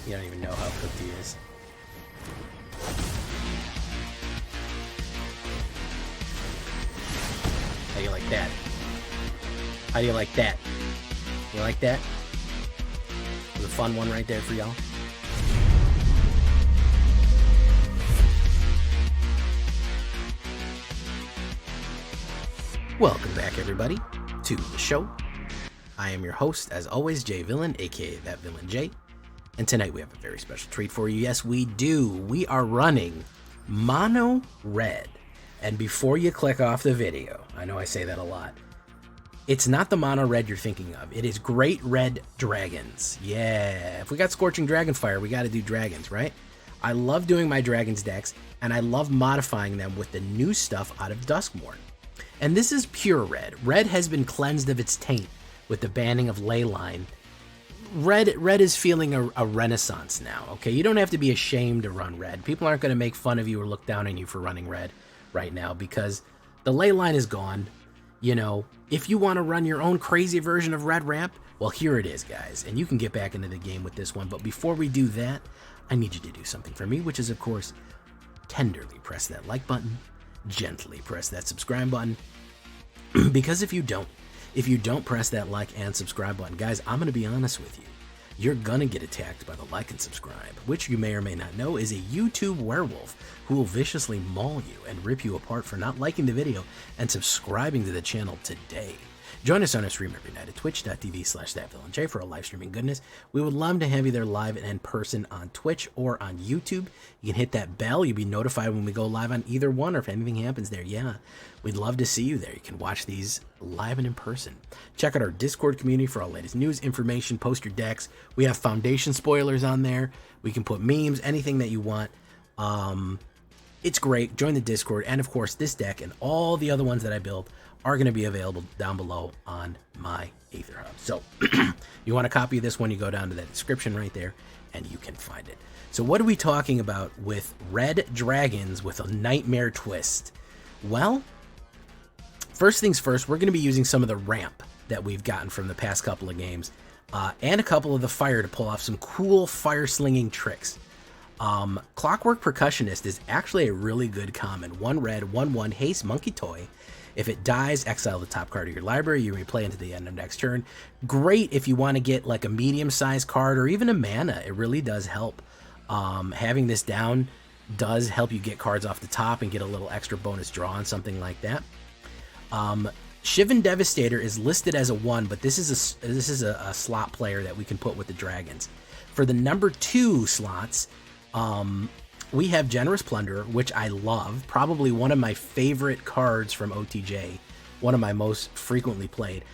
You don't even know how cooked he is. How do you like that? How do you like that? You like that? It was a fun one right there for y'all. Welcome back, everybody, to the show. I am your host, as always, Jay Villain, aka That Villain J. And tonight we have a very special treat for you. Yes, we do. We are running Mono Red. And before you click off the video, I know I say that a lot, it's not the Mono Red you're thinking of. It is Great Red Dragons. Yeah, if we got Scorching Dragonfire, we got to do dragons, right? I love doing my dragons decks, and I love modifying them with the new stuff out of DUSKMOURN. And this is pure red. Red has been cleansed of its taint with the banning of Leyline. Red is feeling a renaissance now, okay? You don't have to be ashamed to run red. People aren't going to make fun of you or look down on you for running red right now because the Leyline is gone. You know, if you want to run your own crazy version of red ramp, well, here it is, guys. And you can get back into the game with this one. But before we do that, I need you to do something for me, which is, of course, tenderly press that like button, gently press that subscribe button. Because if you don't press that like and subscribe button, guys, I'm going to be honest with you. You're going to get attacked by the like and subscribe, which you may or may not know is a YouTube werewolf who will viciously maul you and rip you apart for not liking the video and subscribing to the channel today. Join us on our stream every night at twitch.tv/thatvillainj for a live streaming goodness. We would love to have you there live and in person on Twitch or on YouTube. You can hit that bell. You'll be notified when we go live on either one or if anything happens there. Yeah, we'd love to see you there. You can watch these live and in person. Check out our Discord community for all latest news, information, post your decks. We have Foundation spoilers on there. We can put memes, anything that you want. It's great. Join the Discord. And of course, this deck and all the other ones that I build are going to be available down below on my AetherHub. So you want a copy of this one, you go down to that description right there and you can find it. So what are we talking about with red dragons with a nightmare twist? Well, first things first, we're going to be using some of the ramp that we've gotten from the past couple of games and a couple of the fire to pull off some cool fire slinging tricks. Clockwork Percussionist is actually a really good common. 1 red, 1/1 haste monkey toy. If it dies, exile the top card of your library. You replay into the end of next turn. Great if you want to get like a medium-sized card or even a mana. It really does help. Having this down does help you get cards off the top and get a little extra bonus draw on something like that. Shivan Devastator is listed as a 1, but this is a slot player that we can put with the dragons. For the number 2 slots, we have Generous Plunderer, which I love. Probably one of my favorite cards from OTJ. One of my most frequently played.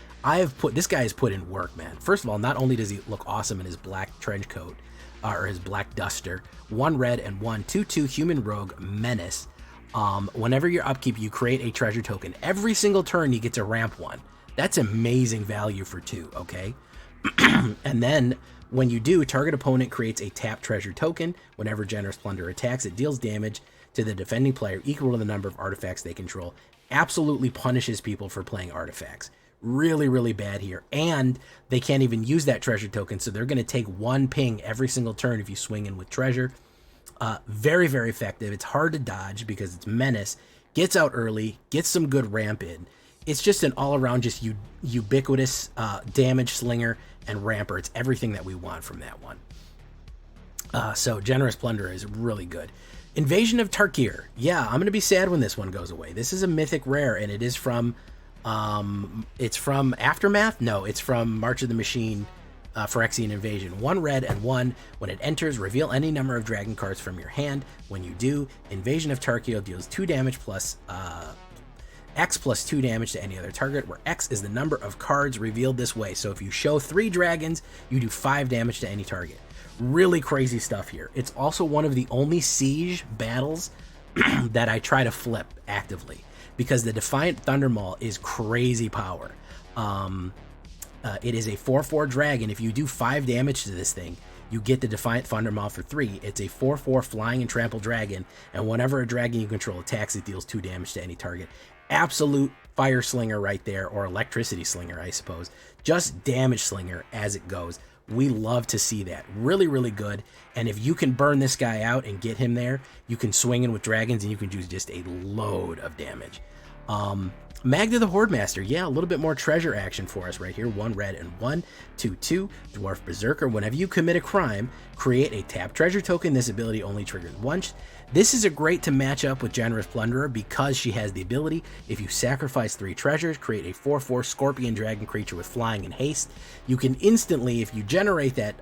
This guy has put in work, man. First of all, not only does he look awesome in his black trench coat, or his black duster, 1 red and 1 2/2 human rogue menace. Whenever you're upkeep, you create a treasure token. Every single turn, you get to ramp 1. That's amazing value for 2, okay? And then when you do, target opponent creates a tap treasure token. Whenever Generous Plunder attacks, it deals damage to the defending player equal to the number of artifacts they control. Absolutely punishes people for playing artifacts. Really, really bad here. And they can't even use that treasure token, so they're going to take 1 ping every single turn if you swing in with treasure. Very, very effective. It's hard to dodge because it's menace. Gets out early, gets some good ramp in. It's just an all-around just ubiquitous damage slinger and ramper. It's everything that we want from that one. So Generous Plunderer is really good. Invasion of Tarkir. Yeah, I'm going to be sad when this one goes away. This is a mythic rare, and it is from... it's from Aftermath? No, it's from March of the Machine, Phyrexian Invasion. 1 red and 1. When it enters, reveal any number of dragon cards from your hand. When you do, Invasion of Tarkir deals 2 damage plus... X plus 2 damage to any other target, where X is the number of cards revealed this way. So if you show 3 dragons, you do 5 damage to any target. Really crazy stuff here. It's also one of the only siege battles that I try to flip actively, because the Defiant Thundermaul is crazy power. It is a 4/4 dragon. If you do 5 damage to this thing, you get the Defiant Thundermaul for 3. It's a 4/4 flying and trample dragon, and whenever a dragon you control attacks, it deals 2 damage to any target. Absolute fire slinger right there, or electricity slinger, I suppose. Just damage slinger as it goes. We love to see that. Really, really good. And if you can burn this guy out and get him there, you can swing in with dragons and you can do just a load of damage. Magda the Horde Master, yeah, a little bit more treasure action for us right here. 1 red and 1, 2/2, Dwarf Berserker. Whenever you commit a crime, create a tap treasure token. This ability only triggers once. This is a great to match up with Generous Plunderer because she has the ability, if you sacrifice 3 treasures, create a 4/4 Scorpion Dragon creature with flying and haste. You can instantly, if you generate that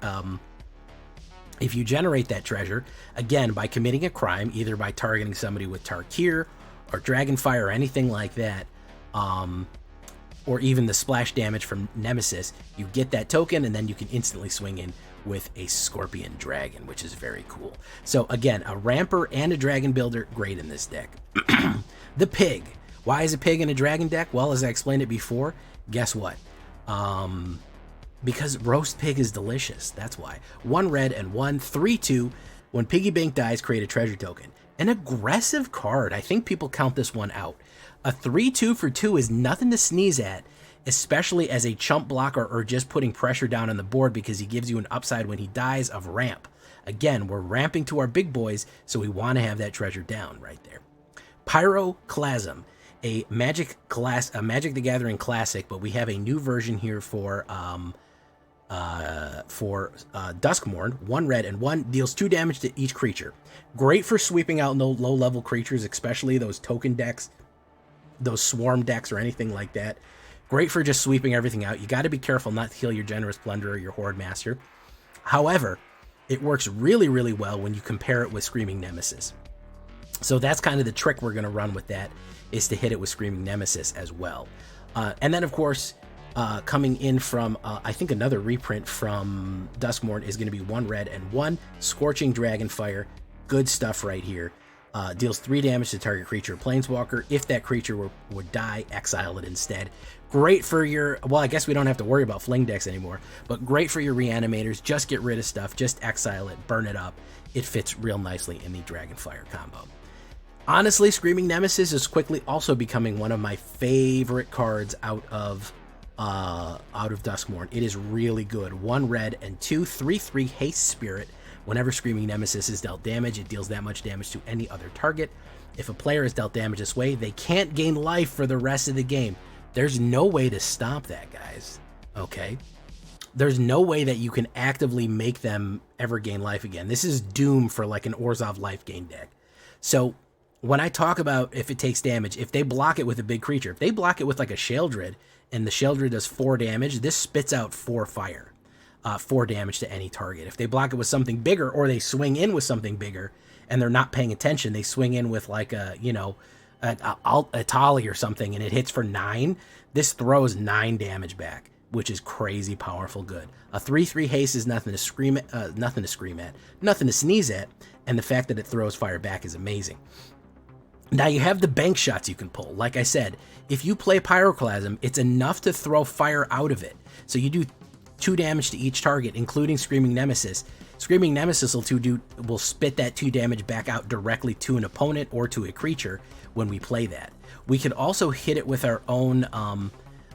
treasure, again, by committing a crime, either by targeting somebody with Tarkir or Dragonfire or anything like that, or even the splash damage from Nemesis, you get that token and then you can instantly swing in with a Scorpion Dragon, which is very cool. So again, a ramper and a dragon builder, great in this deck. The pig. Why is a pig in a dragon deck? Well, as I explained it before, guess what? Because roast pig is delicious. That's why. 1 red and 1, 3/2. When Piggy Bank dies, create a treasure token. An aggressive card. I think people count this one out. A 3/2 for 2 is nothing to sneeze at, especially as a chump blocker or just putting pressure down on the board, because he gives you an upside when he dies of ramp. Again, we're ramping to our big boys, so we want to have that treasure down right there. Pyroclasm, a Magic the Gathering classic, but we have a new version here for Duskmourn. 1 red and 1, deals 2 damage to each creature. Great for sweeping out low-level creatures, especially those token decks, those swarm decks or anything like that. Great for just sweeping everything out. You got to be careful not to kill your Generous Plunderer or your Horde Master. However, it works really, really well when you compare it with Screaming Nemesis. So that's kind of the trick we're going to run with that, is to hit it with Screaming Nemesis as well. And then, of course, coming in from, I think another reprint from Duskmourn is going to be 1 red and 1, Scorching Dragonfire. Good stuff right here. Deals 3 damage to target creature or planeswalker. If that creature would die, exile it instead. Great for your, well, I guess we don't have to worry about fling decks anymore, but great for your reanimators. Just get rid of stuff, just exile it, burn it up. It fits real nicely in the Dragonfire combo. Honestly, Screaming Nemesis is quickly also becoming one of my favorite cards out of Duskmourn. It is really good. 1 red and 2, 3/3 Haste Spirit. Whenever Screaming Nemesis is dealt damage, it deals that much damage to any other target. If a player is dealt damage this way, they can't gain life for the rest of the game. There's no way to stop that, guys. Okay? There's no way that you can actively make them ever gain life again. This is doom for like an Orzhov life gain deck. So when I talk about if it takes damage, if they block it with a big creature, if they block it with like a Sheoldred and the Sheoldred does 4 damage, this spits out 4 fire. 4 damage to any target. If they block it with something bigger, or they swing in with something bigger and they're not paying attention, they swing in with like a, you know, a Tali or something, and it hits for 9, this throws 9 damage back, which is crazy powerful good. A 3/3 haste is nothing to scream at, nothing to sneeze at, and the fact that it throws fire back is amazing. Now you have the bank shots you can pull. Like I said, if you play Pyroclasm, it's enough to throw fire out of it. So you do 2 damage to each target, including Screaming Nemesis. Screaming Nemesis will spit that 2 damage back out directly to an opponent or to a creature when we play that. We could also hit it with our own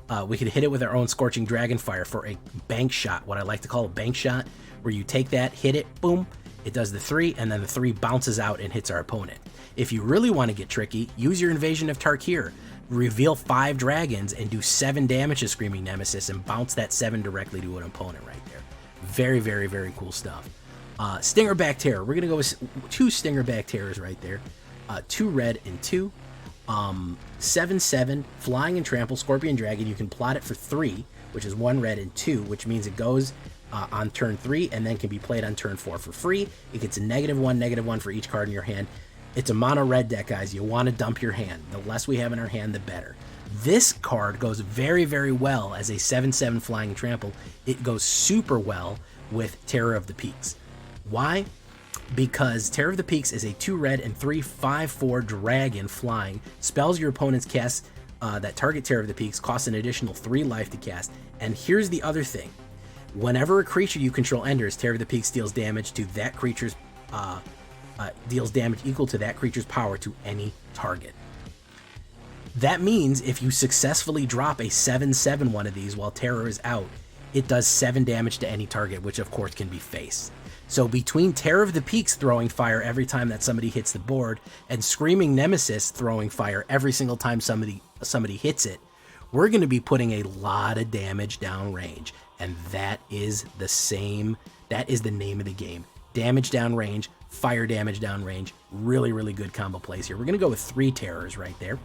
Scorching Dragonfire for a bank shot, what I like to call a bank shot, where you take that, hit it, boom, it does the 3, and then the 3 bounces out and hits our opponent. If you really want to get tricky, use your Invasion of Tarkir. Reveal 5 dragons and do 7 damage to Screaming Nemesis and bounce that 7 directly to an opponent right there. Very, very, very cool stuff. Stingerback Terror. We're going to go with 2 Stingerback Terrors right there. 2 red and 2. 7/7, Flying and Trample, Scorpion Dragon. You can plot it for 3, which is 1 red and 2, which means it goes on turn 3 and then can be played on turn 4 for free. It gets a -1/-1 for each card in your hand. It's a mono red deck, guys. You want to dump your hand. The less we have in our hand, the better. This card goes very, very well as a 7/7 Flying and Trample. It goes super well with Terror of the Peaks. Why? Because Terror of the Peaks is a 2 red and 3 5/4 dragon flying. Spells your opponents cast that target Terror of the Peaks cost an additional 3 life to cast. And here's the other thing. Whenever a creature you control enters, Terror of the Peaks deals damage to that creature's deals damage equal to that creature's power to any target. That means if you successfully drop a 7/7 one of these while Terror is out, it does 7 damage to any target, which of course can be face. So between Terror of the Peaks throwing fire every time that somebody hits the board, and Screaming Nemesis throwing fire every single time somebody hits it, we're going to be putting a lot of damage down range. And that is the name of the game. Damage down range, fire damage down range. Really, really good combo plays here. We're going to go with 3 terrors right there.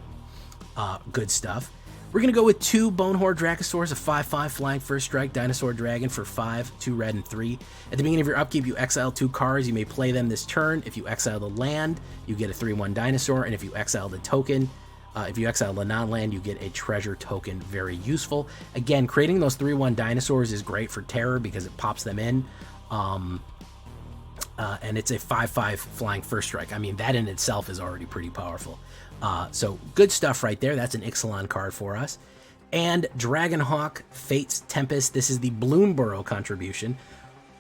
Good stuff. We're going to go with 2 Bonehorde Dracosaurs, a 5/5 flying first strike dinosaur dragon for 5, 2 red and 3. At the beginning of your upkeep, you exile 2 cards. You may play them this turn. If you exile the land, you get a 3/1 dinosaur, and if you exile the token, if you exile the non-land, you get a treasure token. Very useful. Again, creating those 3/1 dinosaurs is great for terror because it pops them in. And it's a 5/5 flying first strike. I mean, that in itself is already pretty powerful. So good stuff right there. That's an Ixalan card for us. And Dragonhawk, Fate's Tempest. This is the Bloomburrow contribution.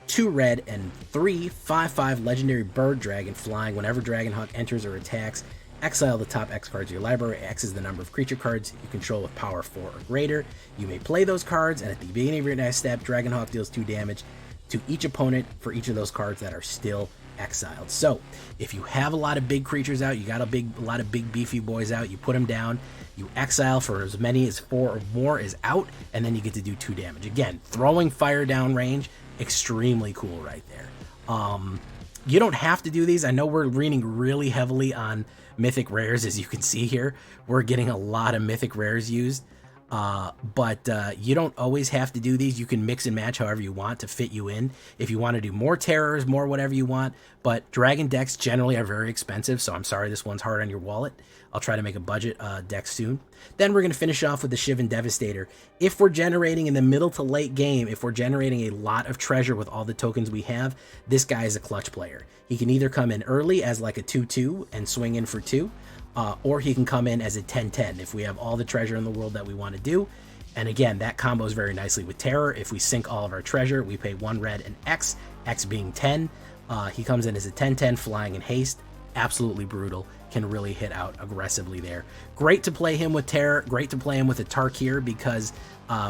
2 red and 3, 5/5 legendary bird dragon flying. Whenever Dragonhawk enters or attacks, exile the top X cards of your library. X is the number of creature cards you control with power 4 or greater. You may play those cards, and at the beginning of your next step, Dragonhawk deals 2 damage to each opponent for each of those cards that are still exiled. So if you have a lot of big creatures out, you got a lot of big beefy boys out, you put them down, you exile for as many as 4 or more is out, and then you get to do 2 damage. Again, throwing fire down range, extremely cool right there. You don't have to do these. I know we're leaning really heavily on mythic rares, as you can see here. We're getting a lot of mythic rares used. But you don't always have to do these. You can mix and match however you want to fit you in. If you want to do more terrors, more whatever you want. But dragon decks generally are very expensive, so I'm sorry this one's hard on your wallet. I'll try to make a budget deck soon. Then we're going to finish off with the Shivan Devastator. If we're generating in the middle to late game, if we're generating a lot of treasure with all the tokens we have, this guy is a clutch player. He can either come in early as like a 2/2 and swing in for 2, or he can come in as a 10/10 if we have all the treasure in the world that we want to do. And again, that combos very nicely with Terror. If we sink all of our treasure, we pay 1 red and X, X being 10. He comes in as a 10/10 flying in haste. Absolutely brutal. Can really hit out aggressively there. Great to play him with Terror. Great to play him with a Tarkir because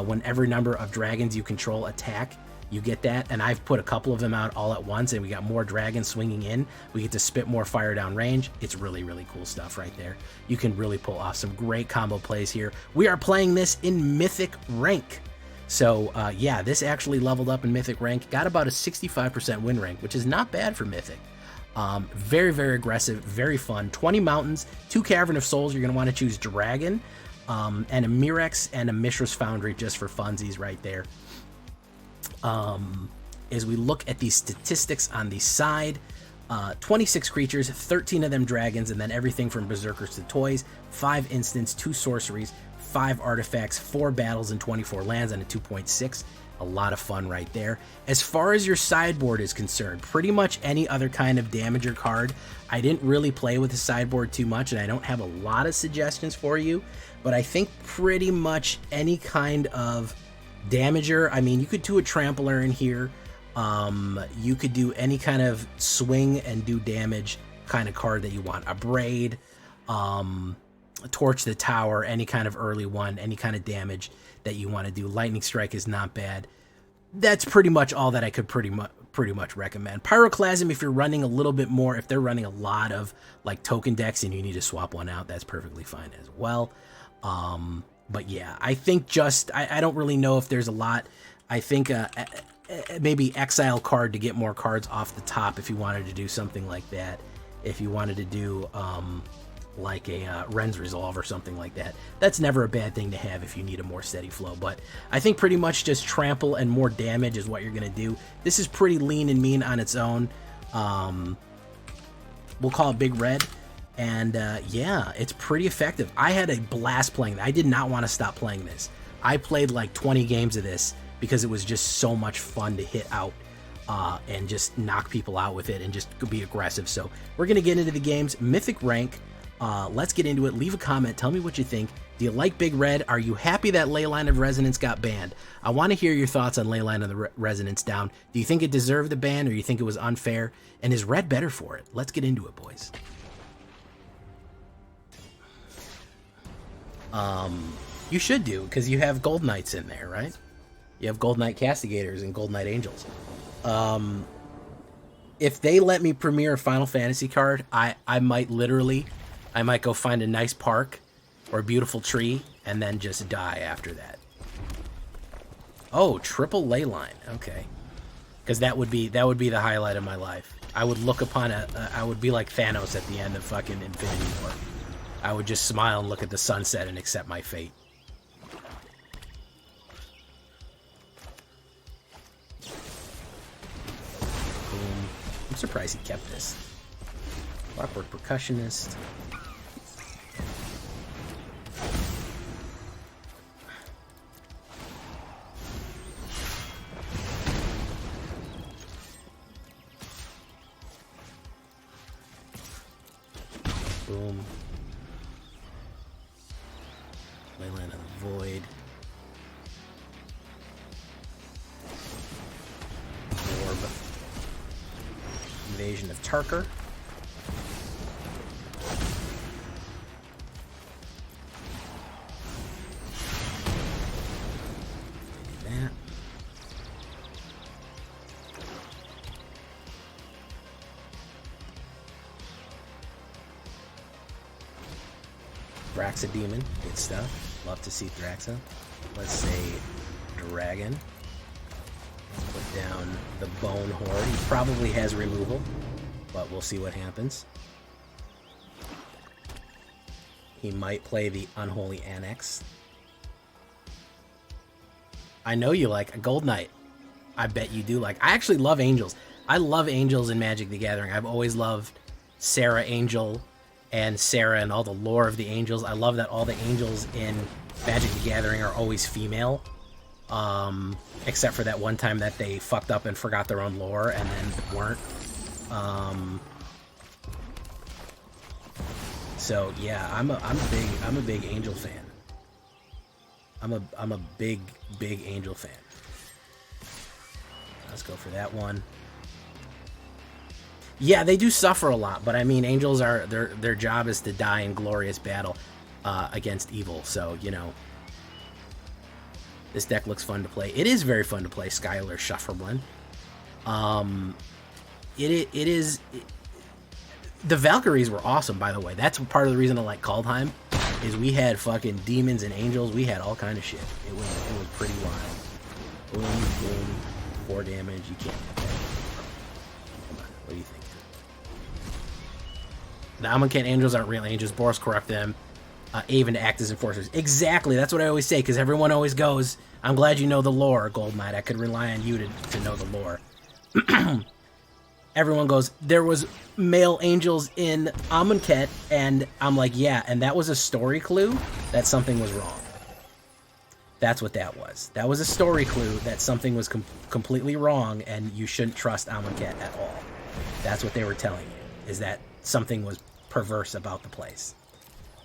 when every number of dragons you control attack, you get that. And I've put a couple of them out all at once, and we got more dragons swinging in. We get to spit more fire down range. It's really, really cool stuff right there. You can really pull off some great combo plays here. We are playing this in Mythic rank. So yeah, this actually leveled up in Mythic rank. Got about a 65% win rank, which is not bad for Mythic. Very, very aggressive, very fun. 20 mountains, 2 Cavern of Souls. You're going to want to choose Dragon, and a Mirex and a Mishra's Foundry just for funsies right there. As we look at these statistics on the side, 26 creatures, 13 of them dragons, and then everything from berserkers to toys, 5 instants, 2 sorceries, 5 artifacts, 4 battles, and 24 lands, and a 2.6. A lot of fun right there. As far as your sideboard is concerned, pretty much any other kind of damager card. I didn't really play with the sideboard too much, and I don't have a lot of suggestions for you, but I think pretty much any kind of damager. I mean, you could do a trampler in here. You could do any kind of swing and do damage kind of card that you want. A Braid, Torch the Tower, any kind of early one, any kind of damage that you want to do. Lightning Strike is not bad. That's pretty much all that I could pretty much recommend. Pyroclasm, if you're running a little bit more, if they're running a lot of like token decks and you need to swap one out, that's perfectly fine as well. But yeah, I think I don't really know if there's a lot. I think maybe exile card to get more cards off the top if you wanted to do something like that. If you wanted to do like a Ren's Resolve or something like that. That's never a bad thing to have if you need a more steady flow. But I think pretty much just trample and more damage is what you're going to do. This is pretty lean and mean on its own. We'll call it Big Red. And yeah, it's pretty effective. I had a blast playing. I did not want to stop playing this. I played like 20 games of this because it was just so much fun to hit out and just knock people out with it and just be aggressive. So we're going to get into the games. Mythic rank. Let's get into it. Leave a comment. Tell me what you think. Do you like Big Red? Are you happy that Leyline of Resonance got banned? I want to hear your thoughts on Leyline of the Resonance down. Do you think it deserved the ban, or you think it was unfair? And is Red better for it? Let's get into it, boys. You should do, because you have Gold Knights in there, right? You have Gold Knight Castigators and Gold Knight Angels. If they let me premiere a Final Fantasy card, I might go find a nice park or a beautiful tree and then just die after that. Oh, triple ley line. Okay. Because that would be the highlight of my life. I would look upon I would be like Thanos at the end of fucking Infinity War. I would just smile and look at the sunset and accept my fate. Boom. I'm surprised he kept this. Clockwork Percussionist. Boom. Leyline of the Void. Orb. Invasion of Tarkir. That. Thraxa Demon, good stuff. Love to see Thraxa. Let's say Dragon. Put down the Bone Horde. He probably has removal, but we'll see what happens. He might play the Unholy Annex. I know you like a Gold Knight. I bet you do like. I actually love Angels. I love Angels in Magic the Gathering. I've always loved Sarah Angel and Sarah and all the lore of the Angels. I love that all the Angels in Magic the Gathering are always female. Except for that one time that they fucked up and forgot their own lore and then weren't. So yeah, I'm a big Angel fan. I'm a big Angel fan. Let's go for that one. Yeah, they do suffer a lot, but I mean, Angels are their job is to die in glorious battle against evil. So you know, this deck looks fun to play. It is very fun to play Skylar Shuffleblend. It is. The Valkyries were awesome, by the way. That's part of the reason I like Kaldheim, is we had fucking demons and angels. We had all kind of shit. It was pretty wild. Boom, boom, 4 damage. You can't hit that. Come on, what do you think? The Amonkhet Angels aren't real angels. Boros corrupt them. Aven to act as enforcers. Exactly, that's what I always say, because everyone always goes, I'm glad you know the lore, Gold Knight. I could rely on you to know the lore. Everyone goes, there was male angels in Amonkhet, and I'm like, yeah, and that was a story clue that something was wrong. That's what that was. That was a story clue that something was completely wrong, and you shouldn't trust Amonkhet at all. That's what they were telling you, is that something was perverse about the place.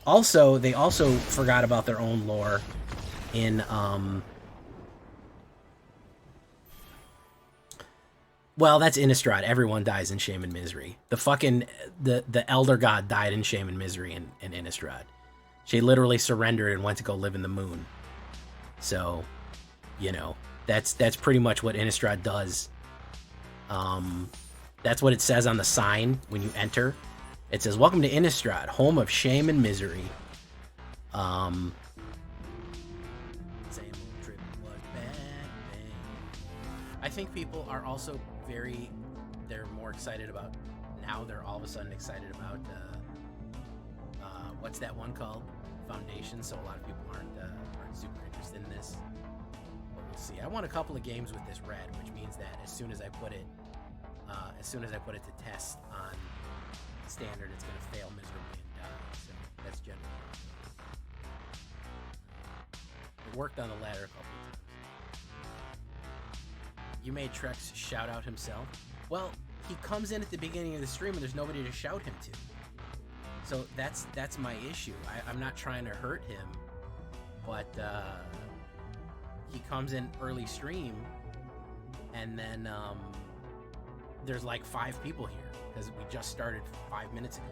Also, they also forgot about their own lore in, well, that's Innistrad. Everyone dies in Shame and Misery. The fucking, the Elder God died in Shame and Misery in Innistrad. She literally surrendered and went to go live in the moon. So, you know, that's pretty much what Innistrad does. That's what it says on the sign when you enter. It says, welcome to Innistrad, home of shame and misery. Same old trip was bad. I think people are also they're more excited about, now they're all of a sudden excited about, what's that one called? Foundation, so a lot of people aren't super interested in this. But we'll see. I want a couple of games with this red, which means that as soon as I put it to test on standard, it's going to fail miserably and die. So that's generally it worked on the ladder a couple of times. You made Trex shout out himself. Well, he comes in at the beginning of the stream and there's nobody to shout him to. So that's my issue. I'm not trying to hurt him, but he comes in early stream and then there's like 5 people here because we just started 5 minutes ago.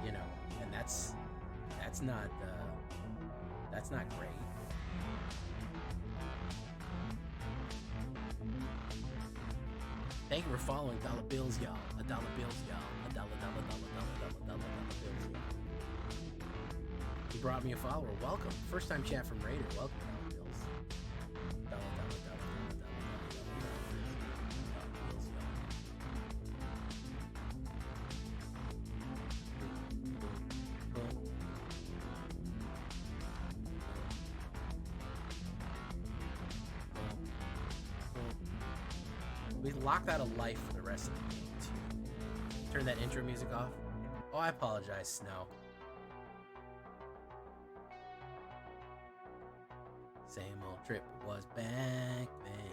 You know, and that's not great. Thank you for following. Dollar bills, y'all. $1 bills, y'all. $1 bills, y'all. He brought me a follower. Welcome. First time chat from Raider. Welcome, dollar bills. Dollar bills, y'all. We locked out of life for the rest of the game, too. Turn that intro music off. Oh, I apologize, Snow. Same old trip was back then.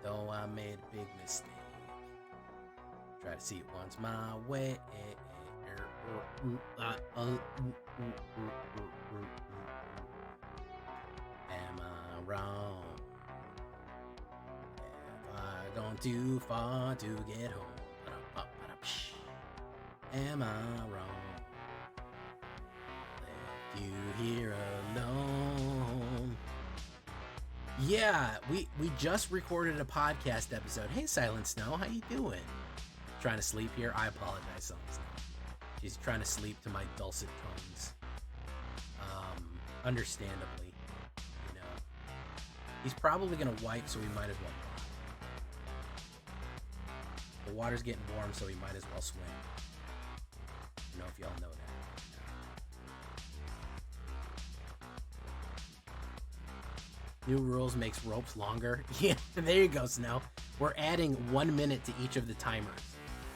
Though I made a big mistake. Try to see it once my way. Am I wrong? Have I gone too far to get home? Am I wrong? Left you here alone. Yeah, we just recorded a podcast episode. Hey, Silent Snow, how you doing? Trying to sleep here? I apologize, Silent Snow. She's trying to sleep to my dulcet tones. Understandably. He's probably going to wipe, so we might as well go. The water's getting warm, so we might as well swim. I don't know if y'all know that. New rules makes ropes longer. Yeah, there you go, Snow. We're adding 1 minute to each of the timers.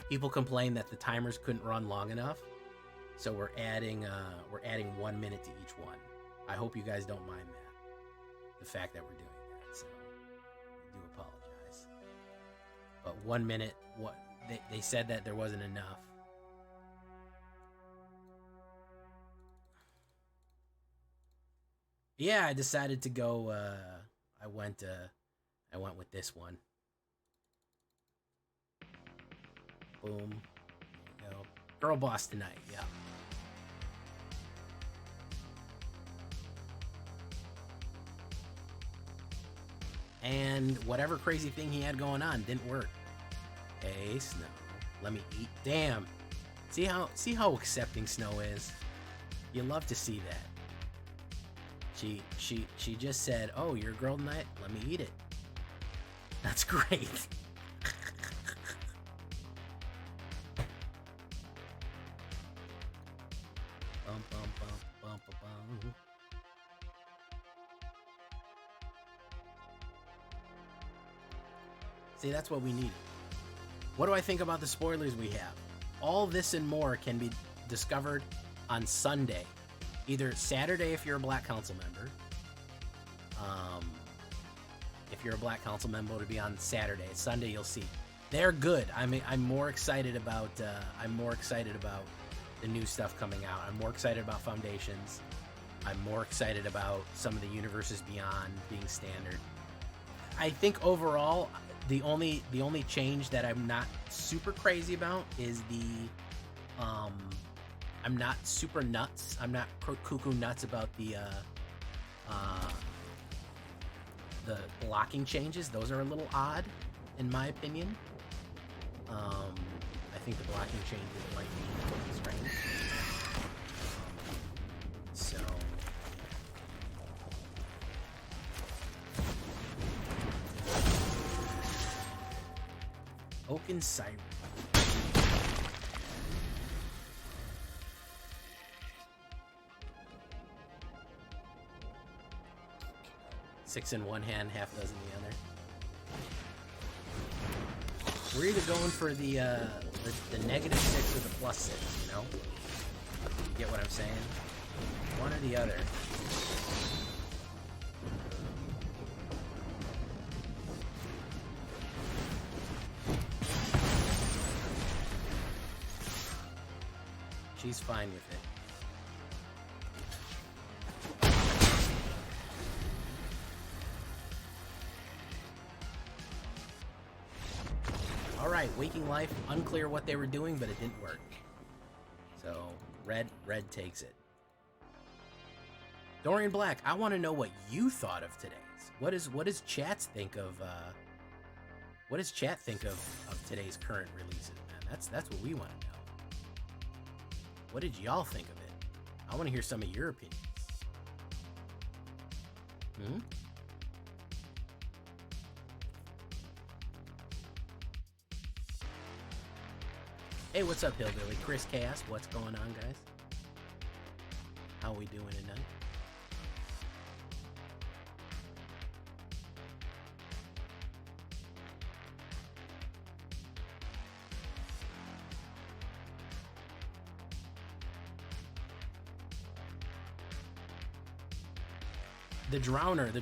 People complain that the timers couldn't run long enough, so we're adding 1 minute to each one. I hope you guys don't mind that. The fact that we're doing that, so I do apologize. But 1 minute, what they said that there wasn't enough. Yeah, I decided to go. I went with this one. Boom. There you go. Girl boss tonight. Yeah. And whatever crazy thing he had going on didn't work. Hey, Snow, let me eat. Damn. See how accepting Snow is? You love to see that. She just said, "Oh, you're a girl tonight? Let me eat it." That's great. Bum, bum, bum, bum, bum, bum. See, that's what we needed. What do I think about the spoilers we have? All this and more can be discovered on Sunday. Either Saturday if you're a Black Council member. If you're a Black Council member, it'll be on Saturday. Sunday you'll see. They're good. I'm more excited about the new stuff coming out. I'm more excited about Foundations. I'm more excited about some of the universes beyond being standard. I think overall, the only change that I'm not super crazy about is I'm not super nuts. I'm not cuckoo nuts about the blocking changes. Those are a little odd, in my opinion. I think the blocking changes might be strange. So. Oaken Siren. Six in one hand, half dozen in the other. We're either going for the -6 or the +6, you know? You get what I'm saying? One or the other. She's fine with it. Alright, Waking Life, unclear what they were doing, but it didn't work. So, red takes it. Dorian Black, I want to know what you thought of today's. What does chat think of today's current releases, man? That's what we want to know. What did y'all think of it? I want to hear some of your opinions. Hey, what's up, Hillbilly? Chris Chaos, what's going on, guys? How we doing tonight? The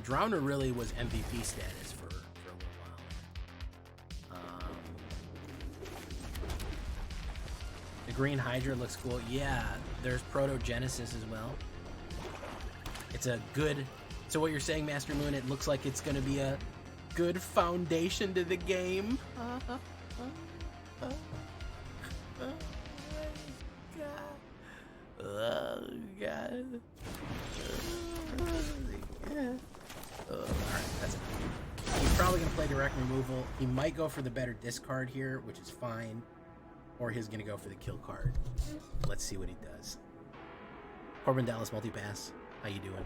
Drowner really was MVP status for a little while. The Green Hydra looks cool. Yeah, there's Protogenesis as well. It's a good... So what you're saying, Master Moon, it looks like it's going to be a good foundation to the game. Oh, God. Alright, that's it. He's probably going to play direct removal. He might go for the better discard here, which is fine. Or he's going to go for the kill card. Let's see what he does. Corbin Dallas multipass. How you doing?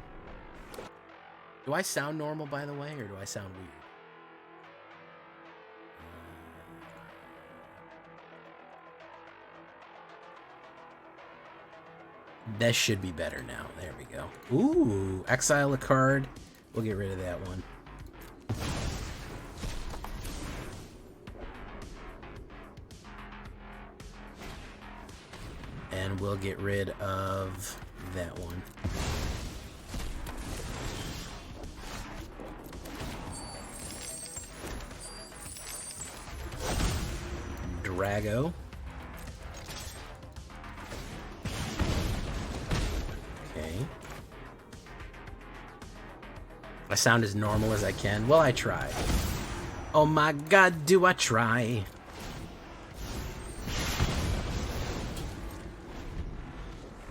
Do I sound normal, by the way, or do I sound weird? This should be better now. There we go. Ooh, exile a card. We'll get rid of that one. And we'll get rid of that one. Drago. Okay. I sound as normal as I can. Well, I try. Oh my God, do I try?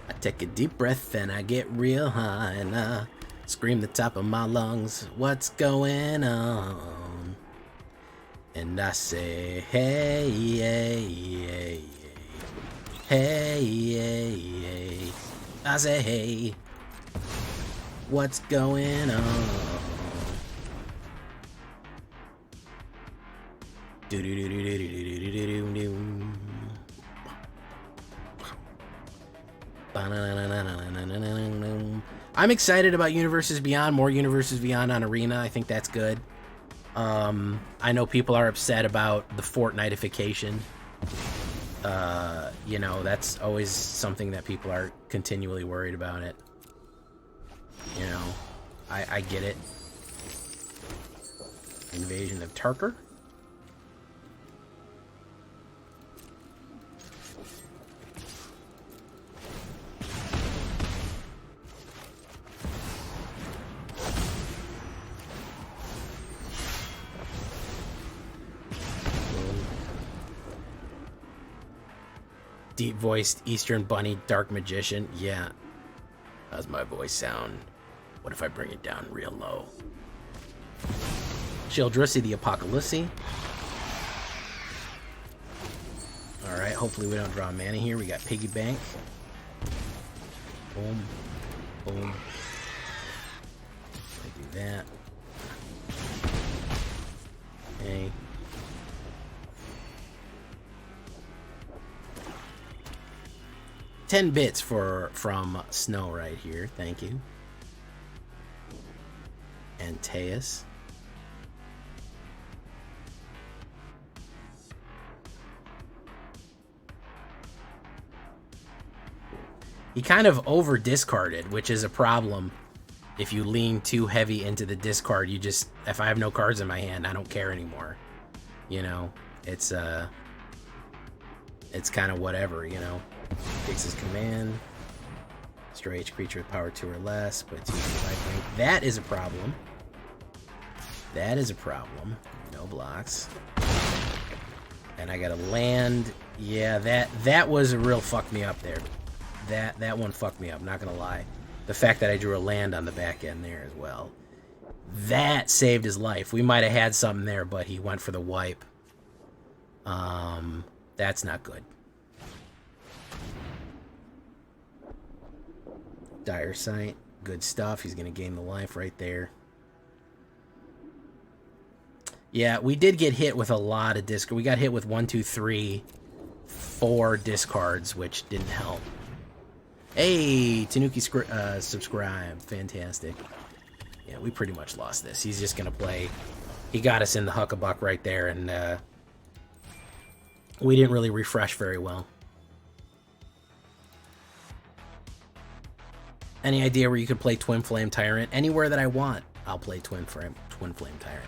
I take a deep breath and I get real high and I scream the top of my lungs, what's going on? And I say, hey, hey, hey, hey, hey, hey. I say, hey, what's going on? Do do do do do do do do do do. I'm excited about Universes Beyond. More Universes Beyond on Arena. I think that's good. I know people are upset about the Fortnite-ification. You know, that's always something that people are continually worried about it. You know, I get it. Invasion of Tarker. Deep-voiced Eastern Bunny Dark Magician. Yeah. How's my voice sound? What if I bring it down real low? Childressy the Apocalypse. Alright, hopefully we don't draw mana here. We got Piggy Bank. Boom. Boom. I do that. Okay. $10 bits from Snow right here. Thank you. And Teus. He kind of over discarded, which is a problem. If you lean too heavy into the discard, you just, if I have no cards in my hand, I don't care anymore. You know, it's kind of whatever, you know. Takes his command. Destroy each creature with power 2 or less, but 2 life link. That is a problem. That is a problem. No blocks. And I got a land. Yeah, that was a real fuck me up there. That one fucked me up, not gonna lie. The fact that I drew a land on the back end there as well. That saved his life. We might have had something there, but he went for the wipe. That's not good. Dire Sight. Good stuff. He's going to gain the life right there. Yeah, we did get hit with a lot of disc. We got hit with 1, 2, 3, 4 discards, which didn't help. Hey, Tanuki subscribe. Fantastic. Yeah, we pretty much lost this. He's just going to play. He got us in the huckabuck right there, and we didn't really refresh very well. Any idea where you could play Twin Flame Tyrant? Anywhere that I want, I'll play Twin Flame Tyrant.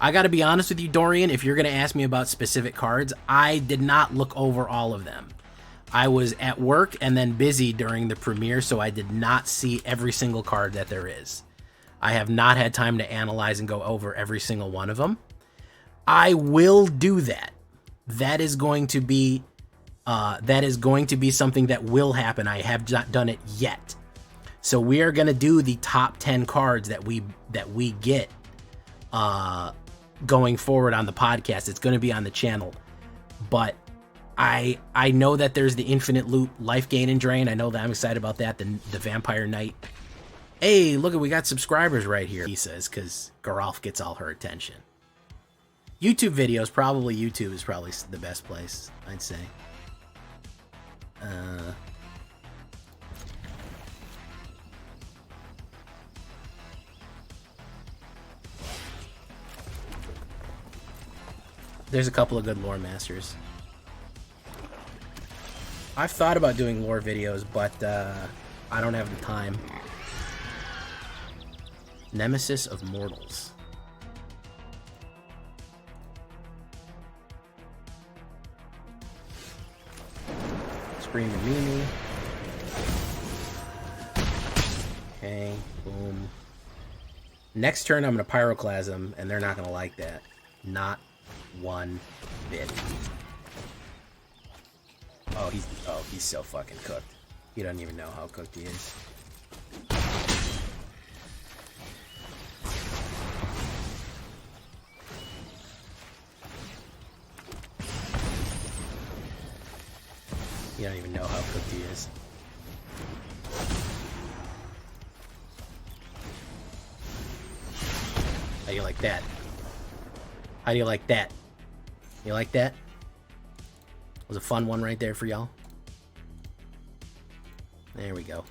I got to be honest with you, Dorian, if you're going to ask me about specific cards, I did not look over all of them. I was at work and then busy during the premiere, so I did not see every single card that there is. I have not had time to analyze and go over every single one of them. I will do that. That is going to be something that will happen. I have not done it yet. So we are going to do the top 10 cards that we get going forward on the podcast. It's going to be on the channel. But I know that there's the infinite loot life gain and drain. I know that I'm excited about that. The Vampire Knight. Hey, look, we got subscribers right here, he says, because Geralf gets all her attention. YouTube videos, probably YouTube is probably the best place, I'd say. There's a couple of good lore masters. I've thought about doing lore videos, but I don't have the time. Nemesis of Mortals. Screaming Mimi. Okay, boom. Next turn I'm going to Pyroclasm, and they're not going to like that. Not one bit. Oh, he's so fucking cooked. He doesn't even know how cooked he is. You don't even know how cooked he is. How do you like that? How do you like that? You like that? Was a fun one right there for y'all. There we go.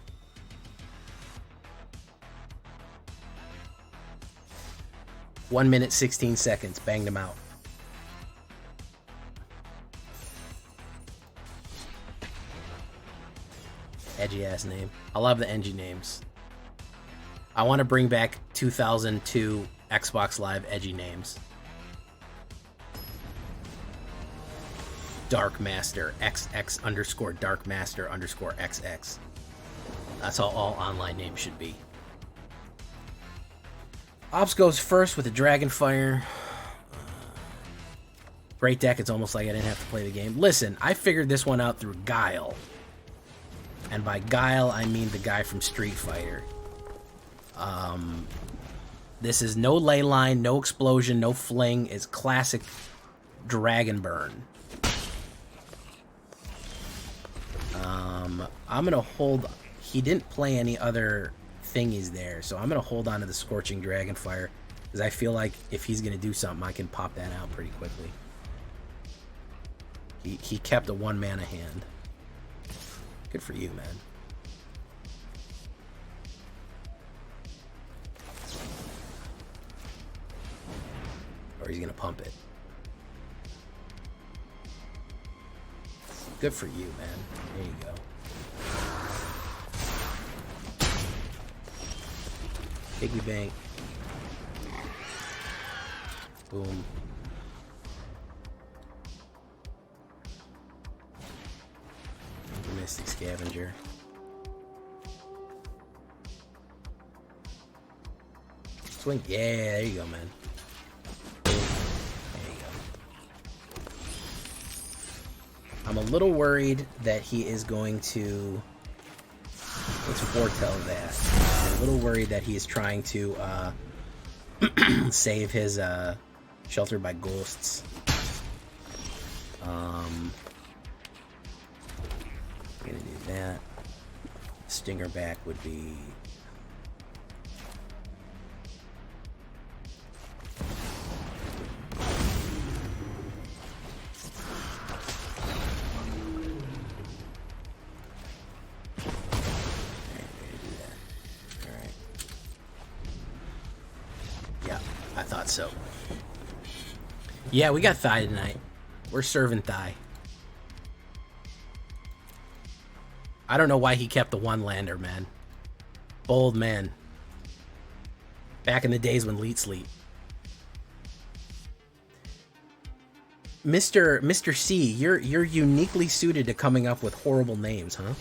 One minute, 16 seconds. Banged him out. Edgy ass name. I love the edgy names. I want to bring back 2002 Xbox Live edgy names. Dark Master XX _ Dark Master _ XX. That's how all online names should be. Ops goes first with the Dragonfire. Great deck. It's almost like I didn't have to play the game. Listen, I figured this one out through Guile. And by Guile, I mean the guy from Street Fighter. This is no ley line, no explosion, no fling. It's classic Dragon Burn. I'm going to hold... He didn't play any other thingies there, so I'm going to hold on to the Scorching Dragonfire, because I feel like if he's going to do something, I can pop that out pretty quickly. He kept a 1-mana hand. Good for you, man. Or he's going to pump it. Good for you, man. There you go. Piggy bank. Boom. Mystic Scavenger. Swing. Yeah, there you go, man. There you go. I'm a little worried that he is going to... Let's foretell that. I'm a little worried that he is trying to save his Sheltered by Ghosts. Gonna do that. Stinger back would be... I thought so. Yeah, we got thigh tonight. We're serving thigh. I don't know why he kept the one lander, man. Bold man. Back in the days when Leet Sleet. Mr. C, you're uniquely suited to coming up with horrible names, huh?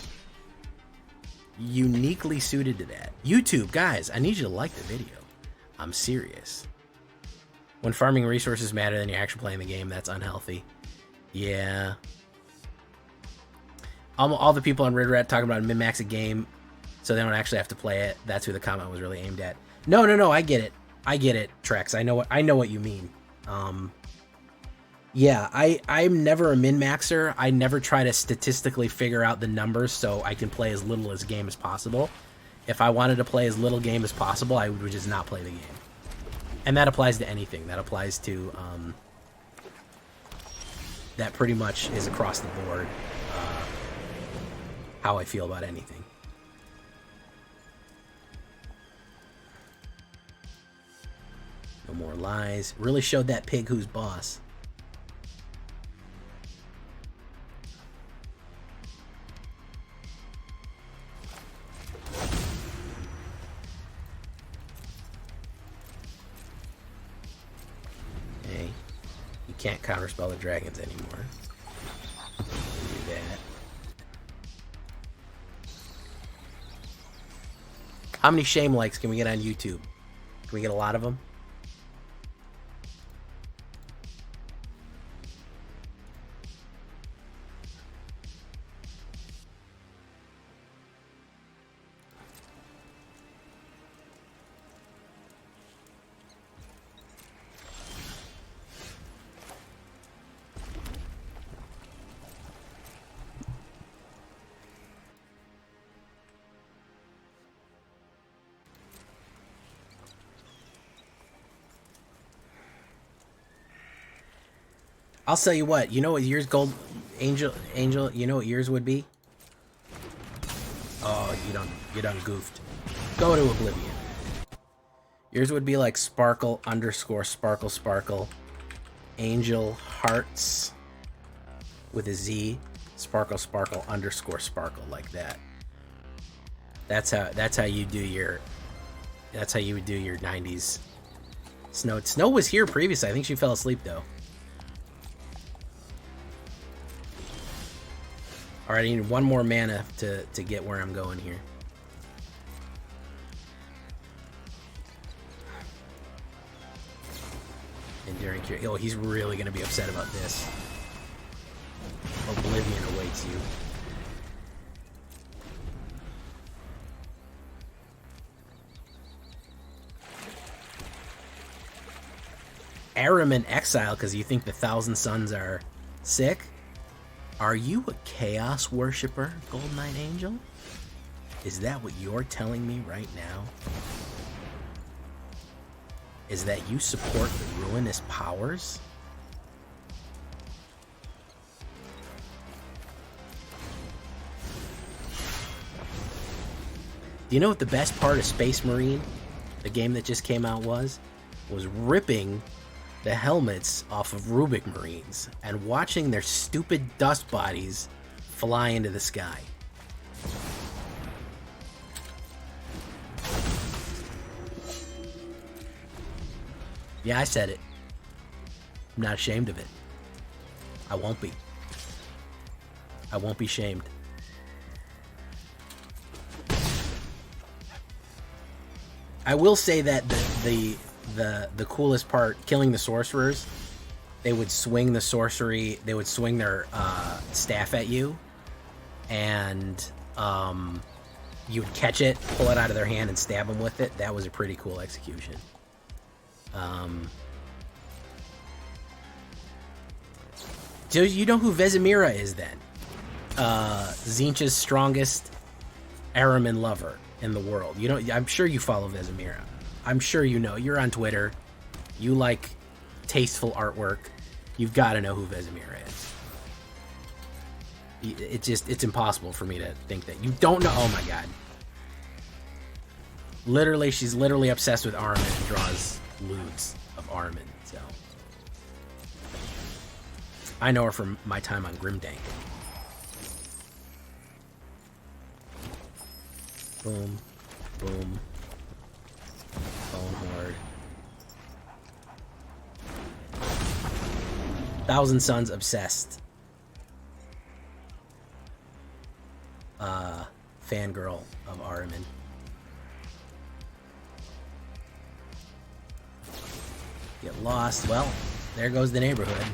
Uniquely suited to that. YouTube, guys, I need you to like the video. I'm serious. When farming resources matter than you're actually playing the game, that's unhealthy. Yeah. All the people on Red Rat talking about min-max a game so they don't actually have to play it. That's who the comment was really aimed at. No, I get it. I get it, Trex. I know what you mean. Yeah, I'm never a min-maxer. I never try to statistically figure out the numbers so I can play as little as game as possible. If I wanted to play as little game as possible, I would just not play the game. And that applies to anything. That applies to, that pretty much is across the board how I feel about anything. No more lies. Really showed that pig who's boss. Hey, you can't counterspell the dragons anymore. Do that. How many shame likes can we get on YouTube? Can we get a lot of them? I'll tell you what. You know what yours gold angel? You know what yours would be? Oh, you done goofed. Go to oblivion. Yours would be like sparkle underscore sparkle sparkle angel hearts with a Z sparkle sparkle underscore sparkle like that. That's how you do your 90s. Snow was here previously. I think she fell asleep though. Alright, I need one more mana to get where I'm going here. Enduring Cure. Oh, he's really going to be upset about this. Oblivion awaits you. Aram in exile because you think the Thousand Suns are sick? Are you a Chaos Worshipper, Gold Knight Angel? Is that what you're telling me right now? Is that you support the ruinous powers? Do you know what the best part of Space Marine, the game that just came out, was ripping the helmets off of Rubik Marines and watching their stupid dust bodies fly into the sky. Yeah, I said it. I'm not ashamed of it. I won't be. I won't be shamed. I will say that the coolest part, killing the sorcerers, they would swing the sorcery, they would swing their staff at you, and you would catch it, pull it out of their hand, and stab them with it. That was a pretty cool execution. Do you know who Vesemira is then? Zinch's strongest Araman lover in the world. You know, I'm sure you follow Vesemira. I'm sure you know. You're on Twitter. You like tasteful artwork. You've got to know who Vesemira is. It's impossible for me to think that you don't know. Oh my god. Literally, she's literally obsessed with Araman and draws lewds of Araman, so. I know her from my time on Grimdank. Boom. Boom. Bone Horde. Thousand Suns obsessed. Fangirl of Araman. Get lost. Well, there goes the neighborhood.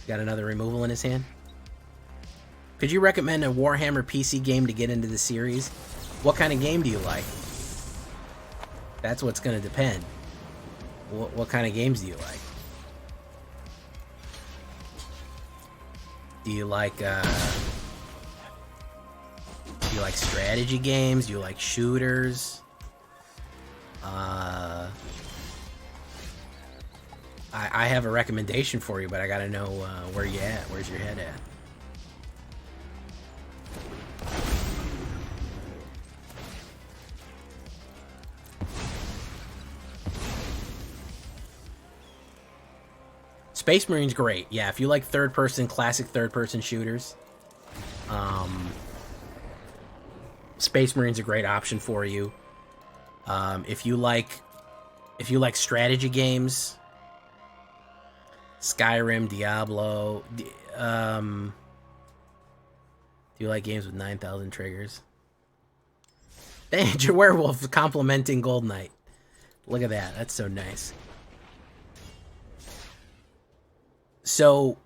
Got another removal in his hand. Could you recommend a Warhammer PC game to get into the series? What kind of game do you like? That's what's going to depend. What kind of games do you like? Do you like strategy games? Do you like shooters? I have a recommendation for you, but I gotta know where you at. Where's your head at? Space Marine's great. Yeah, if you like third-person, classic third-person shooters, Space Marine's a great option for you. If you like strategy games, Skyrim, Diablo. Do you like games with 9,000 triggers? Danger Werewolf complimenting Gold Knight. Look at that. That's so nice. So,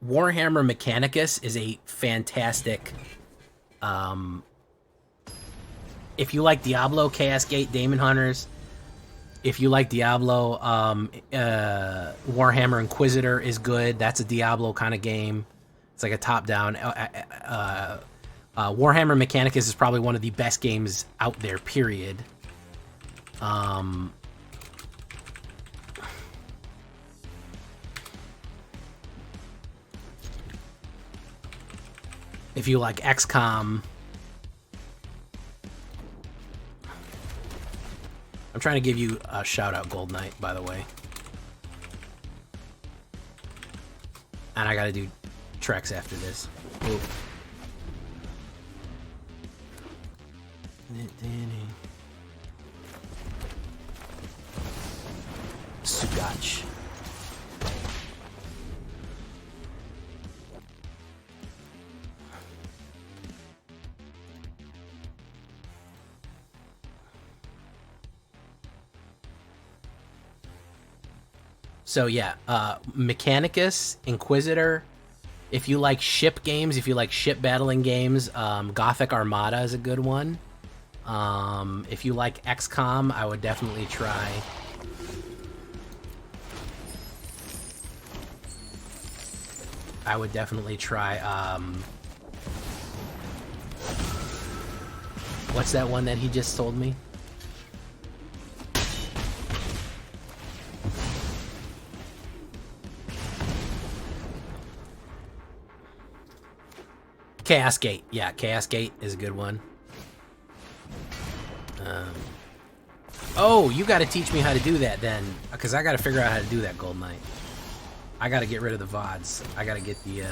Warhammer Mechanicus is a fantastic... if you like Diablo, Chaos Gate, Daemon Hunters... If you like Diablo, Warhammer Inquisitor is good. That's a Diablo kind of game. It's like a top-down. Warhammer Mechanicus is probably one of the best games out there, period. If you like XCOM... I'm trying to give you a shout-out, Gold Knight, by the way. And I gotta do treks after this. Ooh. Sugach. So yeah, Mechanicus, Inquisitor. If you like ship games, if you like ship battling games, Gothic Armada is a good one. If you like XCOM, I would definitely try. What's that one that he just told me? Chaos Gate. Yeah, Chaos Gate is a good one. Oh, you got to teach me how to do that then, because I got to figure out how to do that, Gold Knight. I got to get rid of the VODs. I got to get the...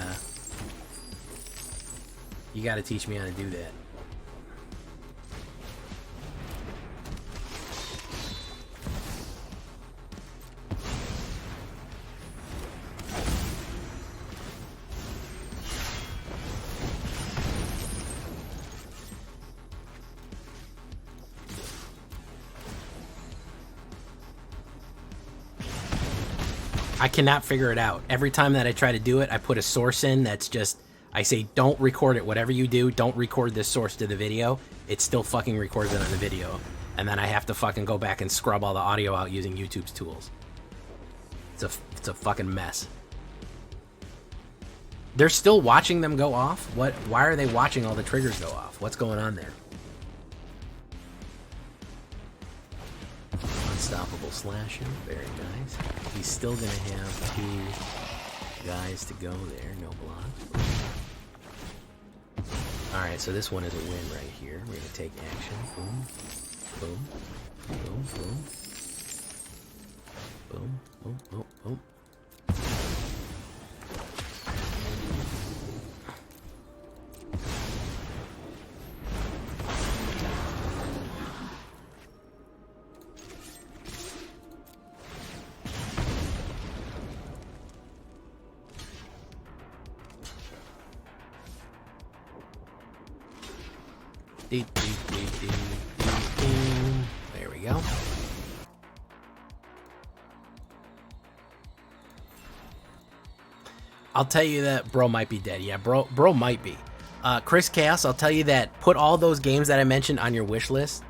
You got to teach me how to do that. I cannot figure it out. Every time that I try to do it, I put a source in that's just, I say, don't record it. Whatever you do, don't record this source to the video. it still fucking records it on the video. And then I have to fucking go back and scrub all the audio out using YouTube's tools. It's a fucking mess. They're still watching them go off? What? Why are they watching all the triggers go off? What's going on there? Unstoppable Slasher. Very nice. He's still going to have 2 guys to go there. No block. Alright, so this one is a win right here. We're going to take action. Boom. Boom. Boom. Boom. Boom. Boom. Boom. Boom. There we go. I'll tell you that bro might be dead. Yeah, bro might be. Chris Chaos, I'll tell you that put all those games that I mentioned on your wish list.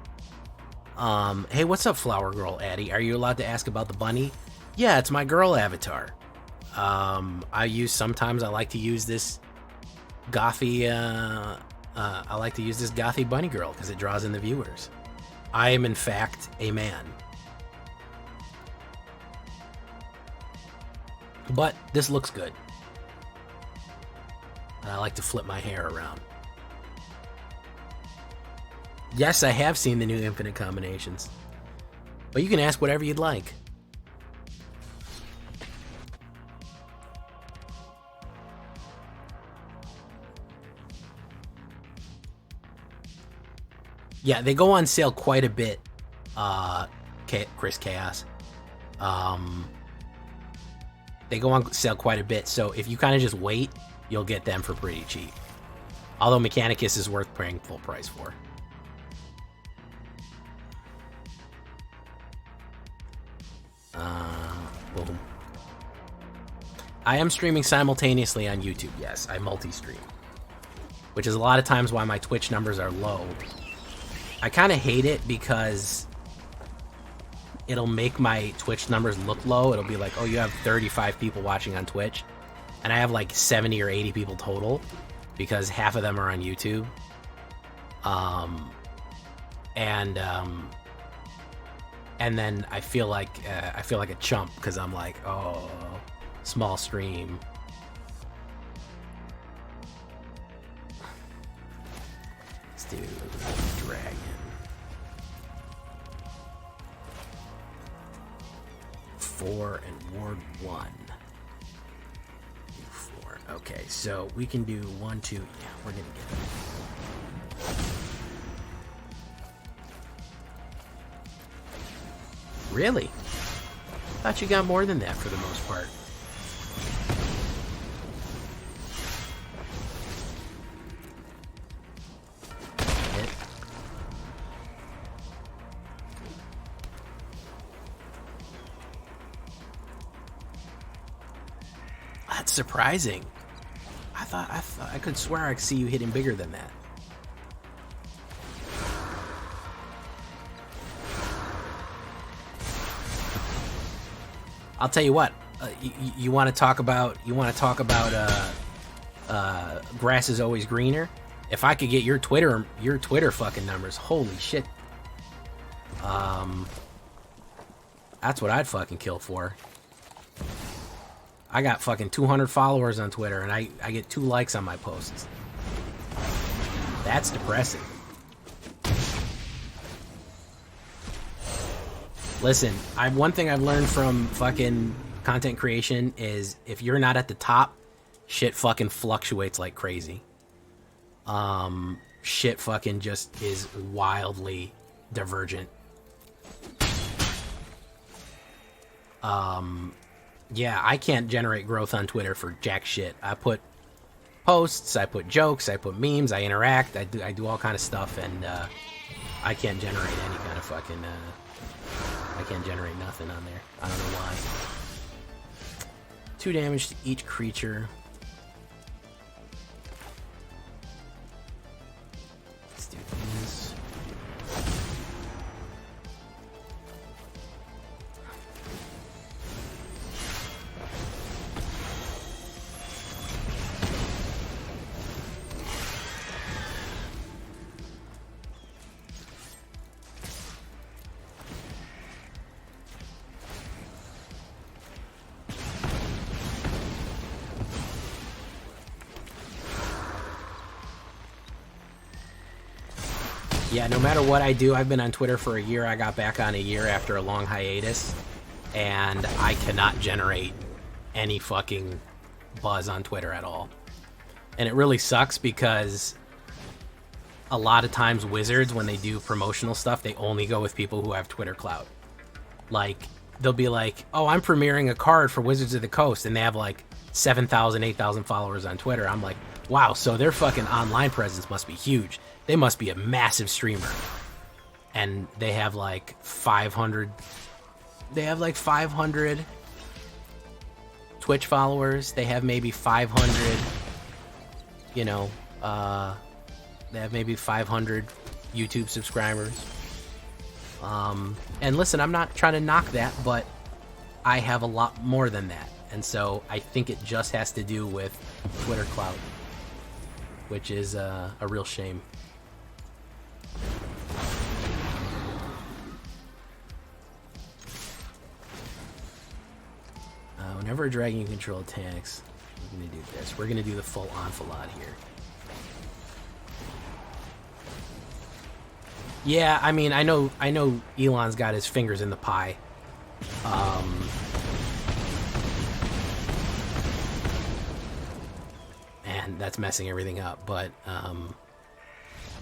Hey, what's up, Flower Girl Addy? Are you allowed to ask about the bunny? Yeah, it's my girl avatar. Sometimes I like to use this gothy, gothy bunny girl because it draws in the viewers. I am, in fact, a man. But this looks good. And I like to flip my hair around. Yes, I have seen the new Infinite Combinations. But you can ask whatever you'd like. Yeah, they go on sale quite a bit, Chris Chaos. They go on sale quite a bit, so if you kind of just wait, you'll get them for pretty cheap. Although Mechanicus is worth paying full price for. Boom. I am streaming simultaneously on YouTube, yes. I multi-stream. Which is a lot of times why my Twitch numbers are low. I kind of hate it because it'll make my Twitch numbers look low. It'll be like, oh, you have 35 people watching on Twitch. And I have like 70 or 80 people total because half of them are on YouTube. And then I feel like a chump because I'm like, oh, small stream. Let's do dragon. 4 and ward 1. 4. Okay, so we can do 1, 2. Yeah, we're gonna get it. Really? Thought you got more than that for the most part. Hit. That's surprising. I could swear I could see you hitting bigger than that. I'll tell you what. You want to talk about grass is always greener. If I could get your Twitter fucking numbers, holy shit. That's what I'd fucking kill for. I got fucking 200 followers on Twitter, and I get 2 likes on my posts. That's depressing. Listen, one thing I've learned from fucking content creation is if you're not at the top, shit fucking fluctuates like crazy. Shit fucking just is wildly divergent. Yeah, I can't generate growth on Twitter for jack shit. I put posts, I put jokes, I put memes, I interact, I do all kind of stuff, and I can't generate any kind of fucking I can't generate nothing on there. I don't know why. 2 damage to each creature. Let's do this. Yeah, no matter what I do, I've been on Twitter for a year. I got back on a year after a long hiatus, and I cannot generate any fucking buzz on Twitter at all. And it really sucks because a lot of times Wizards, when they do promotional stuff, they only go with people who have Twitter clout. Like, they'll be like, oh, I'm premiering a card for Wizards of the Coast, and they have like 7,000, 8,000 followers on Twitter. I'm like, wow, so their fucking online presence must be huge. They must be a massive streamer. And they have like 500... They have like 500 Twitch followers. They have maybe 500, you know, they have maybe 500 YouTube subscribers. And listen, I'm not trying to knock that, but I have a lot more than that. And so I think it just has to do with Twitter clout, which is a real shame. Whenever a dragon you control attacks, we're going to do this. We're going to do the full enfilade here. Yeah, I mean, I know Elon's got his fingers in the pie. And that's messing everything up, but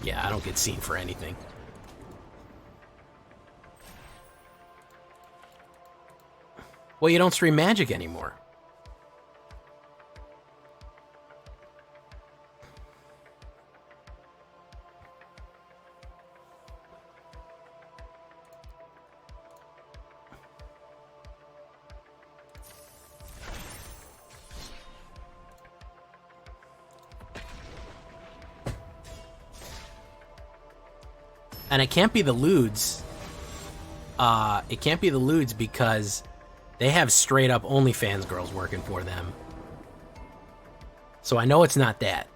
yeah, I don't get seen for anything. Well, you don't stream Magic anymore. And it can't be the Ludes. It can't be the Ludes because they have straight up OnlyFans girls working for them. So I know it's not that.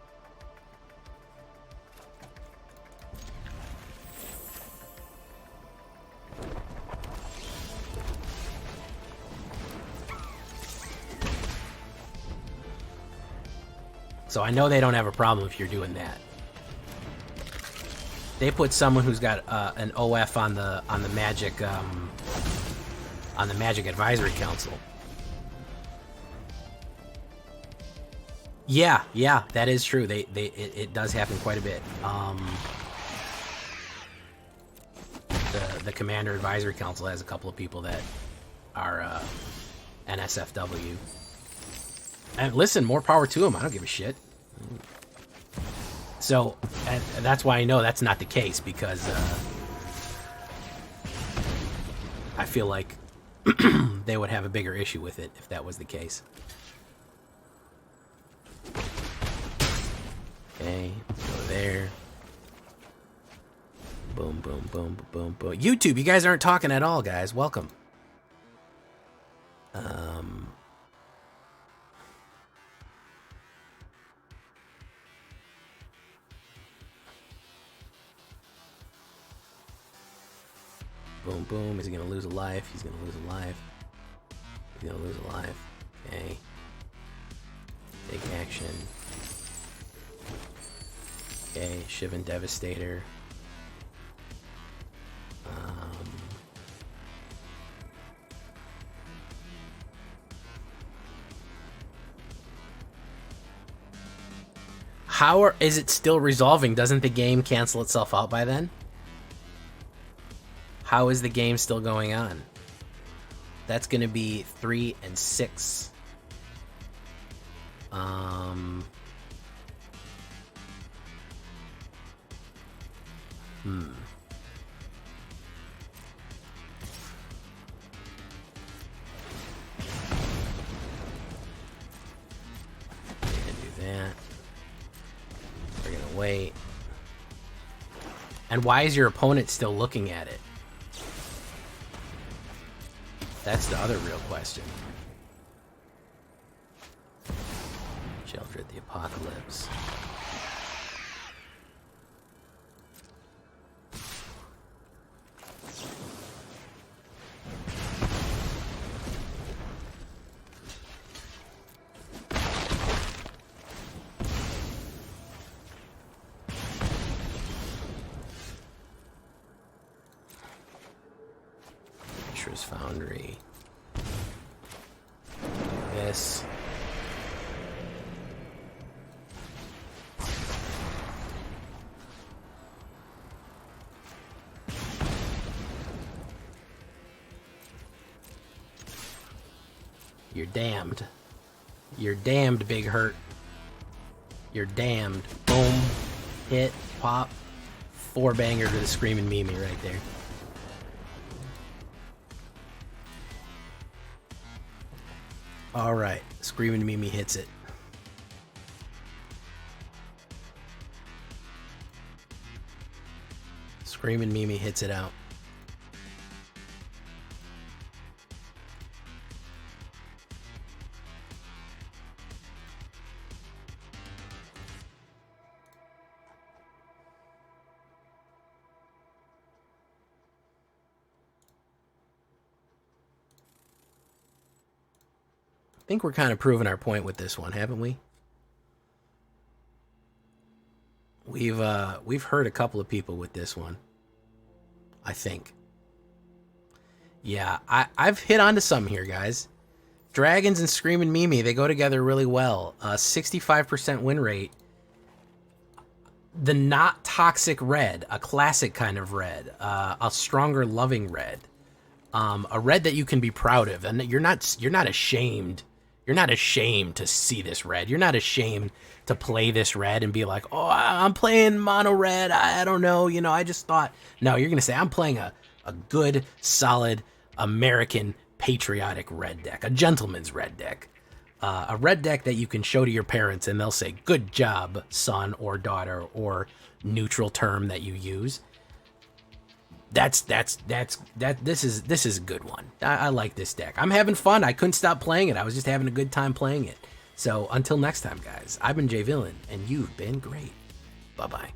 So I know they don't have a problem if you're doing that. They put someone who's got an OF on the Magic Advisory Council. Yeah, that is true. It does happen quite a bit. The Commander Advisory Council has a couple of people that are NSFW. And listen, more power to them. I don't give a shit. So that's why I know that's not the case, because I feel like they would have a bigger issue with it if that was the case. Okay, go there. Boom, boom, boom, boom, boom. YouTube, you guys aren't talking at all, guys. Welcome. Boom, boom. Is he gonna lose a life? He's gonna lose a life. He's gonna lose a life. Okay. Take action. Okay, Shivan Devastator. Is it still resolving? Doesn't the game cancel itself out by then? How is the game still going on? That's gonna be 3 and 6. We're gonna wait. And why is your opponent still looking at it? That's the other real question. Sheldred the Apocalypse. Mishra's Foundry. This. You're damned. You're damned, Big Hurt. You're damned. Boom. Hit. Pop. 4-banger to the Screaming Mimi right there. Alright. Screaming Mimi hits it. Screaming Mimi hits it out. I think we're kind of proving our point with this one, haven't we? We've hurt a couple of people with this one, I think. Yeah, I've hit onto some here, guys. Dragons and Screaming Mimi, they go together really well. 65% win rate. The not toxic red, a classic kind of red, a stronger loving red, a red that you can be proud of, and you're not ashamed. You're not ashamed to see this red. You're not ashamed to play this red and be like, oh, I'm playing mono red. I don't know. You know, I just thought. No, you're going to say, I'm playing a good, solid, American, patriotic red deck. A gentleman's red deck. A red deck that you can show to your parents and they'll say, good job, son or daughter, or neutral term that you use. This is a good one. I like this deck. I'm having fun. I couldn't stop playing it. I was just having a good time playing it. So until next time, guys, I've been Jay Villain, and you've been great. Bye-bye.